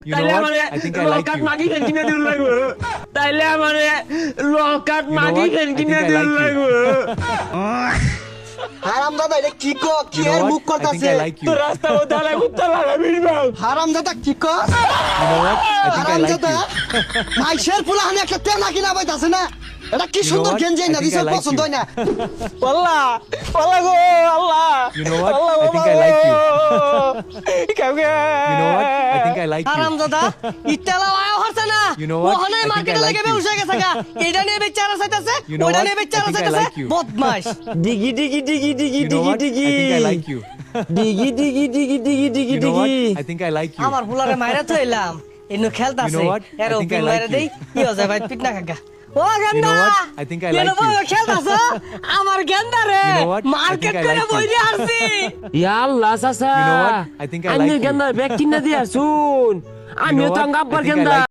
You know what? I think I like you. মাগি খেন কিনে দিল লাগবো তাইলে আমারে লকাট You know মাগি what? খেন I কিনে think I দিল like you. লাগবো হারামজাদা এটা কি কো কি You know এর what? মুখ I think করতাছে I like you. তো রাস্তা ওদালে কুত্তা লাগাবি বাল হারামজাদা কি কো You know what? I think I like হারামজাদা you. মাইশের ফুলাহানি একটা তেনা কিনা বাইতাছে না এটা কি সুন্দর what? গেঞ্জি I না think I দিছে like পছন্দ you. হয় না আল্লাহ আল্লাহ গো আল্লাহ You know what? Allah I think I like you. কাউকে You know what? I think I like you. হারামজাদা ইটালা আয় হরছে না You know what? ওখানে I think I মার্কেটে like লাগে you. বেউসে গেছে গা এটা নিয়ে বেচারা চাইতাছে You know ওইটা what? নিয়ে বেচারা I think I চাইতাছে like you. বদমাশ ডিগি ডিগি ডিগি ডিগি You know ডিগি what? ডিগি I think I like you. ডিগি ডিগি ডিগি ডিগি ডিগি You know what? ডিগি I think I like you. আমার ফুলারে মাইরা থইলাম ইনু খেলতাছে You know what? এর I think I ওপিং like মাইরা you. দেই কি হচ্ছে ভাই পিটনা কাকা ও You Genda know what? I think I like you. খেলতাছে আমার গেন্দা রে You know what? I market think I করে like you. বইরে আসছি ইয়া আল্লাহ চাচা You know what? I think I আমি like you. গেন্দা ব্যাগ কিনে দিয়া শুন আমিও what? তো I আব্বার think I গেন্দা like